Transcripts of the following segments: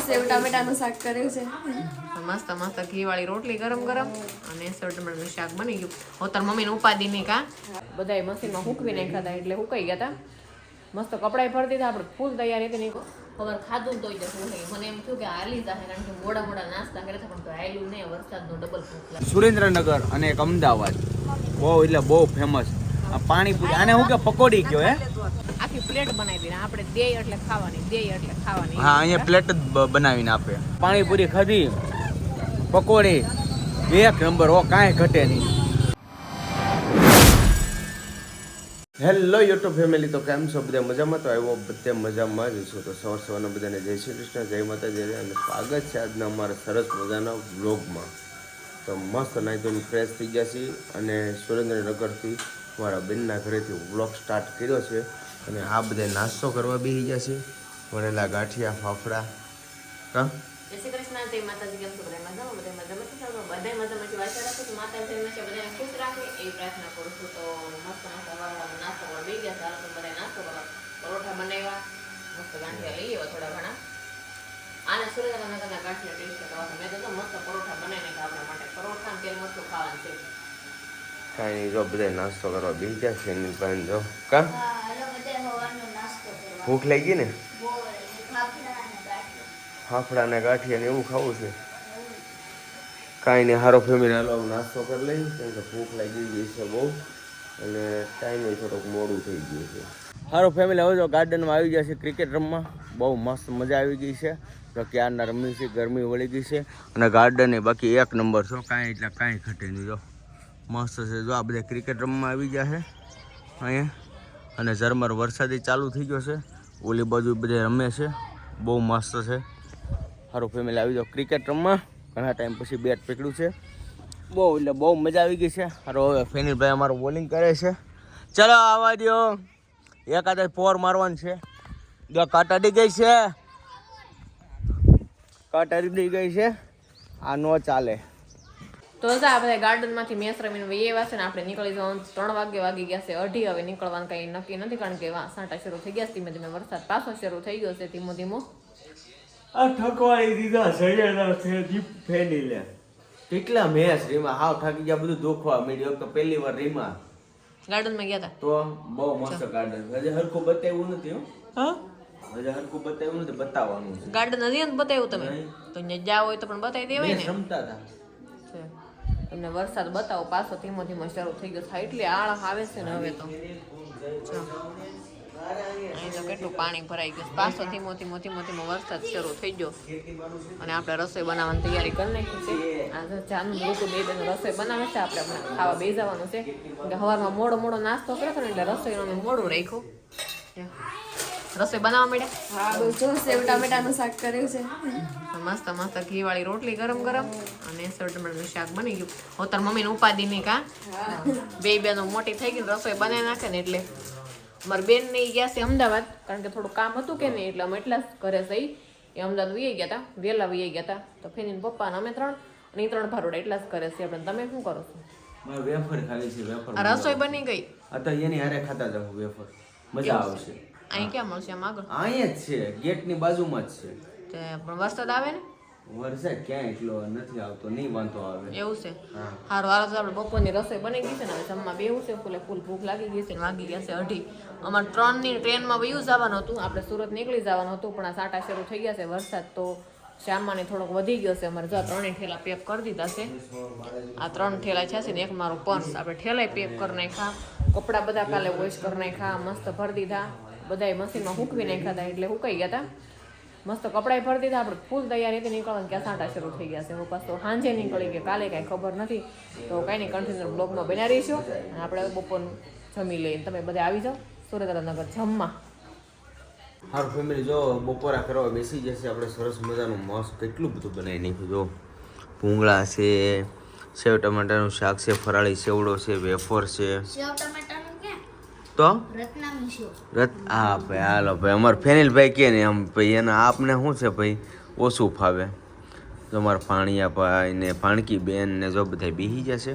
સેવ ટામેટાનું શાક કર્યું છે. મસ્ત મસ્ત ઘીવાળી રોટલી ગરમ ગરમ અને સેવ ટમેટાનું શાક બની ગયું. હું તાર મમ્મીને ઉપાદી નહીં કા બધાય મશીનમાં હૂકવી નાખ્યા હતા એટલે હુકાઈ ગયા હતા. મસ્ત કપડાય ભરી દીધા આપણે ફૂલ તૈયારી હતી. ખબર ખાધું તો મને એમ થયું કે હાલી જાય કારણ કે મોડા મોડા નાસ્તા કરે પણ હાલ્યું નહીં. વરસાદનો ડબલ ભૂખ લાગે. સુરેન્દ્રનગર અને એક અમદાવાદ બહુ એટલે બહુ ફેમસ આ પાણીપુરી. આને હું કે પકોડી કયો હે? આખી પ્લેટ બનાવી દીધી આપણે દેય એટલે ખાવાની દેય એટલે ખાવાની. હા અહીંયા પ્લેટ જ બનાવીને આપે. પાણીપુરી ખાધી પકોડી એક નંબર હો કાંઈ ઘટે નહીં. હેલો યુટ્યુબ ફેમિલી, તો કેમ છો બધા મજામાં? તો આવ્યો બધે મજામાં જ છો. તો સવારના બધાને જય શ્રી કૃષ્ણ, જય માતાજી અને સ્વાગત છે આજના અમારા સરસ મજાના વ્લોગમાં. તો મસ્ત નાઈ ધોઈને ફ્રેશ થઈ ગયા છીએ અને સુરેન્દ્રનગરથી મારા બેનના ઘરેથી વ્લોગ સ્ટાર્ટ કર્યો છે. અને આ બધા નાસ્તો કરવા બેસી ગયા છે. વણેલા ગાંઠિયા ફાફડા કા જય શ્રી કૃષ્ણ, જય માતાજી. કેમ છો બધા મજામાં? બધા મજામાં બધા મજામાં વાંચા રાખું છું. માતાજી હંમેશા બધાને ખુશ રાખે એવી પ્રાર્થના કરું છું. તો મસ્ત મસ્ત નાસ્તો કરવા બેસી ગયા. ચાલો તો બધા નાસ્તો કરવા પરોઠા બનાવ્યા, મસ્ત ગાંઠિયા લઈ આવ્યા થોડા ઘણા. આને સુરેન્દ્રનગરના ગાંઠિયા ટેસ્ટ કરવા મેં તો મસ્ત પરોઠા બનાવીને આપણા માટે પરોઠા તેલ મસ્ત ખાવાનું છે. કાંઈ નહીં, જો બધા નાસ્તો કરવા બેસી ગયા છે. એની પાસે જો કા ભૂખ લાગી ને, ફાફડા ને ગાંઠિયા ને એવું ખાવું છે. કાંઈ નહીં, હારો ફેમિલી હાલો નાસ્તો કરી લઈ કેમ કે ભૂખ લાગી ગઈ છે બહુ અને ટાઈમે થોડોક મોડું થઈ ગયું છે. હારો ફેમિલી હવે જો ગાર્ડનમાં આવી ગયા છે ક્રિકેટ રમવા. બહુ મસ્ત મજા આવી ગઈ છે. તો ક્યારના રમી છે, ગરમી વળી ગઈ છે અને ગાર્ડન એ બાકી એક નંબર છો. કાંઈ એટલે કાંઈ ઘટે નહીં. જો મસ્ત છે. જો આ બધા ક્રિકેટ રમવા આવી ગયા છે અહીંયા અને ઝરમર વરસાદી ચાલુ થઈ ગયો છે. ઓલી બાજુ બધા રમે છે. બહુ મસ્ત છે. સારું ફેમિલી આવી જાઓ ક્રિકેટ રમવા. ઘણા ટાઈમ પછી બેટ પકડ્યું છે. બહુ એટલે બહુ મજા આવી ગઈ છે. સારું હવે ફેનિલભાઈ અમારું બોલિંગ કરે છે. ચલો આવવા દો. એકાદ પોર મારવાનું છે. જો કાટ અડી ગઈ છે, કાટ અડી ગઈ છે. આ નો ચાલે. તો આ બધા ગાર્ડનમાંથી મેચ રમીને એવા છે ને આપણે નીકળી જવાનું 3 વાગી ગયા છે. 2:30 હવે નીકળવાનું કંઈ નક્કી નથી કારણ કે સાંટા શરૂ થઈ ગયા છે. ધીમે ધીમે વરસાદ પાછો શરૂ થઈ ગયો છે ધીમો ધીમો. આ ઠકવાઈ દીધા સૈયદા છે દીપ ફેનીલે. કેટલા મેચ રીમા હાવ થાકી ગયા, બધું દુખવા મળ્યું. તો પહેલી વાર રીમા ગાર્ડનમાં ગયા હતા. તો બહુ મસ્ત ગાર્ડન. હજી હરખું બતાવ્યું નથી. હા હજી હરખું બતાવ્યું નથી, બતાવવાનું છે. ગાર્ડન હજી નથી બતાવ્યું તમે? તો અહીંયા જાવ હોય તો પણ બતાવી દેવાય ને. રમતા હતા તમને વરસાદ બતાવો પાછો ધીમો ધીમો શરૂ થઈ ગયો થાય એટલે આળસ આવે છે ને હવે તો. અહીં તો કેટલું પાણી ભરાઈ ગયું. પાછો ધીમો ધીમો ધીમો ધીમો વરસાદ શરૂ થઈ ગયો અને આપણે રસોઈ બનાવવાની તૈયારી કરી નાખી છે. આજે જાનું લોકો બે રસોઈ બનાવે છે. આપણે ખાવા બેસી જવાનું છે. સવારમાં મોડો મોડો નાસ્તો કર્યો હતો ને એટલે રસોઈનું અમે મોડું રાખ્યું. રસોઈ બનાવવા માંડ્યા. હા બહુ જો સેવ ટામેટાનું શાક કર્યું છે. મસ્ત મસ્ત ઘીવાળી રોટલી ગરમ ગરમ અને સેવ ટમેટાનું શાક બની ગયું. હું તાર મમ્મીને ઉપાદી નહીં કા બે બેનો મોટી થઈ ગઈ રસોઈ બનાવી નાખે ને એટલે અમારી બેન ને ગયા છે અમદાવાદ કારણ કે થોડું કામ હતું કે નહીં એટલે અમે એટલા જ ઘરે જઈ એ અમદાવાદ વહી ગયા હતા, વહેલા વહી ગયા હતા. તો ફેની પપ્પા અમે 3 અને 3 ભારોડા એટલા જ કરે છે. આપણે તમે શું કરો છો? વેફર ખાલી છે. વેફર રસોઈ બની ગઈ. અત્યારે એની હારે ખાતા જાવ વેફર, મજા આવશે. અહીં ક્યાં મળશે? આમ આગળ અહીંયા જ છે, ગેટની બાજુમાં જ છે. પણ વરસાદ આવે ને વરસાદ ક્યાં એટલો નથી આવતો, નહીં વાંધો આવે એવું છે. સારું હાલ આપણે બપોરની રસોઈ બની ગઈ છે ને હવે જમવા બેવું છે. ફૂલ ભૂખ લાગી ગઈ છે ને વાગી ગયા છે 2:30. અમારે 3ની ટ્રેનમાં વયું જવાનું હતું. આપણે સુરત નીકળી જવાનું હતું પણ આ સાંટા શરૂ થઈ ગયા છે. વરસાદ તો શામમાં થોડોક વધી ગયો છે. અમારે જો 3 ઠેલા પેક કરી દીધા છે. આ 3 ઠેલા છે ને એક મારું પર્સ આપણે ઠેલાય પેક કરી નાખ્યા. કપડાં બધા કાલે વોશ કરી નાખ્યા, મસ્ત ભરી દીધા. બધાય મશીનમાં હૂકવી નાખ્યા હતા એટલે હુકાઈ ગયા હતા. મસ્ત કપડાય ભરી દીધા. આપણે ફૂલ તૈયારી હતી નીકળવાની ક્યાં સાંટા શરૂ થઈ ગયા છે. હું પાછો સાંજે નીકળી ગઈ, કાલે કાંઈ ખબર નથી. તો કાંઈ નહીં, કન્ટિન્યુ બ્લોગમાં બના રહીશું અને આપણે બપોરનું જમી લઈએ. તમે બધા આવી જાઓ સુરેન્દ્રનગર જમવા. હારું ફેમિલી જો બપોરા કરવા બેસી જશે. આપણે સરસ મજાનું મસ્ત કેટલું બધું બનાવી નાખ્યું. જો ભૂંગળા છે, સેવ ટમાટાનું શાક છે, ફરાળી સેવડો છે, વેફર છે. તો હા ભાઈ હાલો ભાઈ અમારે ફેનિલભાઈ કે ને આમ ભાઈ એના આપને શું છે ભાઈ ઓછું ફાવે. જો અમારા પાણીયા ભાઈ ને પાણકી બેન ને જો બધા બેસી જશે.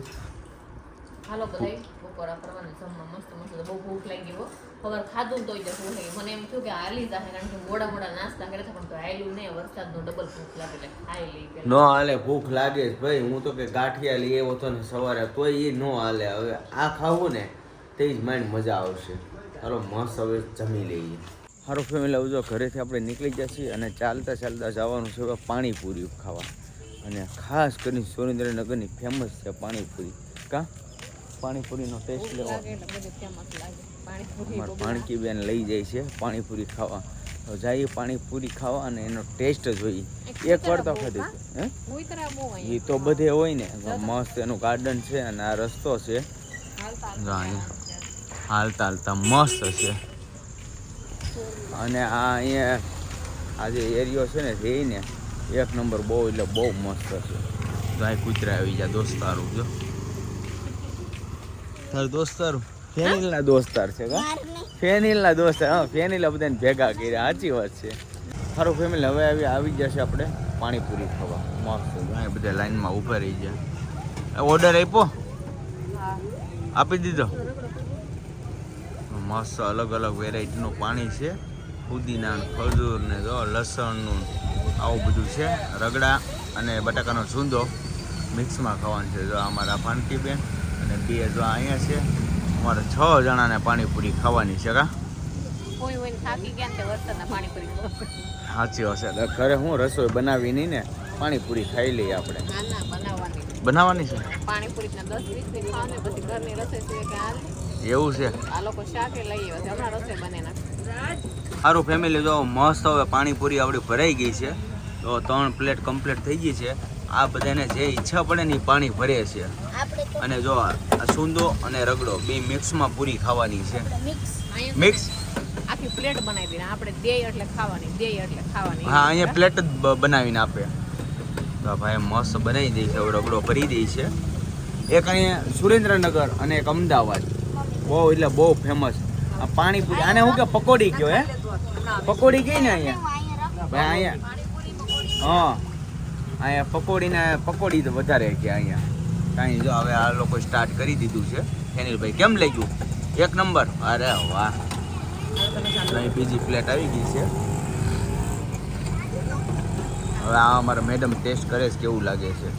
હાલો બધા બપોરા કરવાના જમવા મસ્ત મસ્ત. બહુ ભૂખ લાગી હો. ખબર ખાધું ને તોય તે ભૂખ લાગી. મને એમ થયું કે હાલી જાહે કારણ કે મોડા મોડા નાસ્તા કરે પણ તો હાલ્યું નહીં. વરસાદનો ડબલ ભૂખ લાગે એટલે ખાઈ લઈ પેલા. નો હાલે, ભૂખ લાગે જ ભાઈ. હું તો કે ગાંઠિયા લઈ આવ્યો હતો ને સવારે, તોય એ નો હાલે. હવે આ ખાવું ને તે જ માઇન્ડ મજા આવશે. હાલો મસ્ત હવે જમી લઈએ. સારું ફેમિલી, આવજો. ઘરેથી આપણે નીકળી ગયા છીએ અને ચાલતા ચાલતા જવાનું છે હવે પાણીપુરી ખાવા. અને ખાસ કરીને સુરેન્દ્રનગરની ફેમસ છે પાણીપુરી. કા પાણીપુરીનો ટેસ્ટ લેવા અમારા ભાણકી બેન લઈ જાય છે પાણીપુરી ખાવા. તો જઈએ પાણીપુરી ખાવા અને એનો ટેસ્ટ જોઈએ. એક વાર તો ખાધી છે. એ તો બધે હોય ને. મસ્ત એનું ગાર્ડન છે અને આ રસ્તો છે. હાલતા હાલતા મસ્ત છે. અને આ અહીંયા આ જે એરિયો છે ને એ ને એક નંબર બહુ એટલે બહુ મસ્ત છે. તો અહીં કૂતરા આવી જાય દોસ્તારું. જો તારું દોસ્તારું ફેનિલના દોસ્તાર છે કા? ફેનિલના દોસ્તાર. હા, ફેનિલ બધાને ભેગા કર્યા. સાચી વાત છે. સારું ફેમિલી, હવે આવી જશે આપણે પાણીપુરી ખાવા. મસ્ત અહીં બધા લાઈનમાં ઊભા રહી ગયા. ઓર્ડર આપ્યો? આપી દીધો. મસ્ત અલગ અલગ વેરાયટીનું પાણી છે. પુદીના, ખજૂર ને જો લસણનું આવું બધું છે. રગડા અને બટાકાનો સૂંદો મિક્સમાં ખાવાનું છે. જો અમારા ભાનકી બેન અને બે જો અહીંયા છે. અમારે 6 જણાને પાણીપુરી ખાવાની છે. કા કોઈ હોય થાકી ગયા ને વરસાદના પાણીપુરી સાચી વાત છે. ઘરે હું રસોઈ બનાવી નહીં ને પાણીપુરી ખાઈ લઈએ આપણે. બનાવવાની છે પાણીપુરી 10-20 ની ખાવાની પછી ઘરની રસોઈ છે કે હાલ એવું છે. આ લોકો શાકે લઈ આવ્યા છે હમણાં રસોઈ બને ના. સારું ફેમિલી, જો મસ્ત હવે પાણીપુરી આપણી ભરાઈ ગઈ છે. તો 3 પ્લેટ કમ્પ્લીટ થઈ ગઈ છે. આ બધાને જે ઈચ્છા પડે ને એ પાણી ભરે છે. અને જો આ સૂંદો અને રગડો બે મિક્સમાં પૂરી ખાવાની છે. મિક્સ આખી પ્લેટ બનાવી દીધી. આપણે દેય એટલે ખાવાની. હા, અહીંયા પ્લેટ જ બનાવીને આપે. તો ભાઈ મસ્ત બનાવી દે છે. રગડો ભરી દે છે. એક અહીંયા સુરેન્દ્રનગર અને એક અમદાવાદ બહુ એટલે બહુ ફેમસ આ પાણીપુરી. આને શું કે પકોડી કયો? હે પકોડી કઈ ને અહીંયા ભાઈ. અહીંયા હા, અહીંયા પકોડી તો વધારે કે અહીંયા કાંઈ. જો હવે આ લોકો સ્ટાર્ટ કરી દીધું છે. ફેનિલભાઈ કેમ લઈ ગયું? એક નંબર. અરે વાહ. અહીં બીજી પ્લેટ આવી ગઈ છે. હવે આ અમારા મેડમ ટેસ્ટ કરે છે કેવું લાગે છે.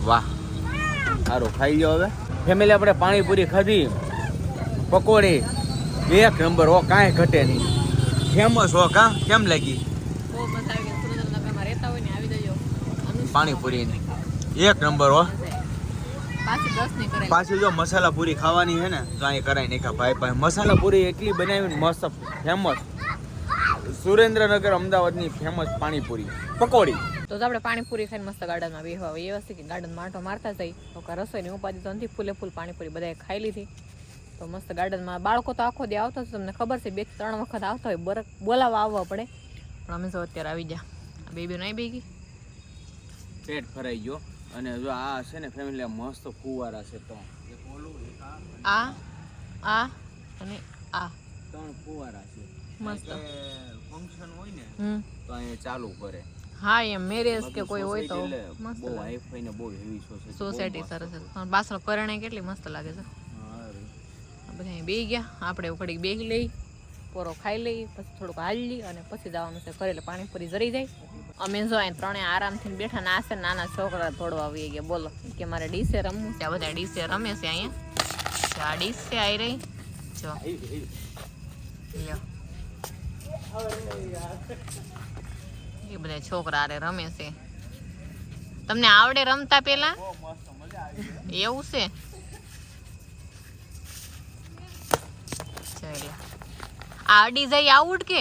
વાહ, સારું ખાઈ લો. હવે ફેમિલી, આપણે પાણીપુરી ખાધી, પકોડી એક નંબર. હો, કાંઈ ઘટે નહીં. ફેમસ હો. કા કેમ લાગી પાણીપુરી? એક નંબર હો. પાછી જો મસાલા પૂરી ખાવાની છે ને તો અહીં કરાય નહીં. ભાઈ ભાઈ મસાલા પૂરી એટલી બનાવીને મસ્ત ફેમસ. સુરેન્દ્રનગર અમદાવાદની ફેમસ પાણીપુરી પકોડી. તો આપણે પાણીપુરી ખાઈને મસ્ત ગાર્ડનમાં બેહવા વ્યવસ્થિત કે ગાર્ડનમાં આંટો મારતા જઈ. તો રસોઈની ઉપાધિ તો નથી. ફૂલે ફૂલ પાણીપુરી બધાએ ખાઈ લીધી. તો મસ્ત ગાર્ડનમાં બાળકો તો આખો દી આવતા તમને ખબર છે. 2-3 વખત આવતા હોય. બોલાવવા આવવા પડે પણ અમે તો અત્યારે આવી ગયા. બેબી નહીં બેગી પેટ ભરાઈ ગયો. અને જો આ છે ને ફેમિલી મસ્ત ફુવારા છે. તો આ અને આ 3 ફુવારા છે. મસ્ત ફંક્શન હોય ને તો અહીંયા ચાલુ કરે. હા, એમ મેરેજ કે કોઈ હોય તો મસ્ત બહુ હાઈફાઈ ને બહુ હેવી સોસાયટી સરસ છે. પણ પાછળ કરણે કેટલી મસ્ત લાગે છે. બધા બેસી ગયા. આપણે ઘડીક બેસી લઈ, પોરો ખાઈ લઈ, પછી થોડુંક હાલી અને પછી જવાનું છે ઘરે. એટલે પાણીપુરી જરી જાય. અમે જો અહીં 3 આરામથી બેઠા. ના છે નાના છોકરા થોડવા આવી ગયા. બોલો કે મારે ડીસે રમવું છે. આ બધા ડીસે રમે છે અહીંયા. આ ડીસ છે આવી રહી જો લ્યો. એ બધા છોકરા આરે રમે છે. તમને આવડે રમતા પેલા? એવું છે. આ અડી જાય આઉટ કે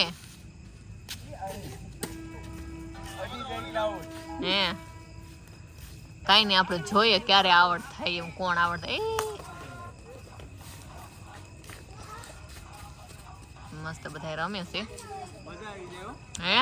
હે? કઈ નઈ, આપણે જોઈએ ક્યારે આવડ થાય એમ. કોણ આવડ થાય? મસ્ત બધા રમે છે. હે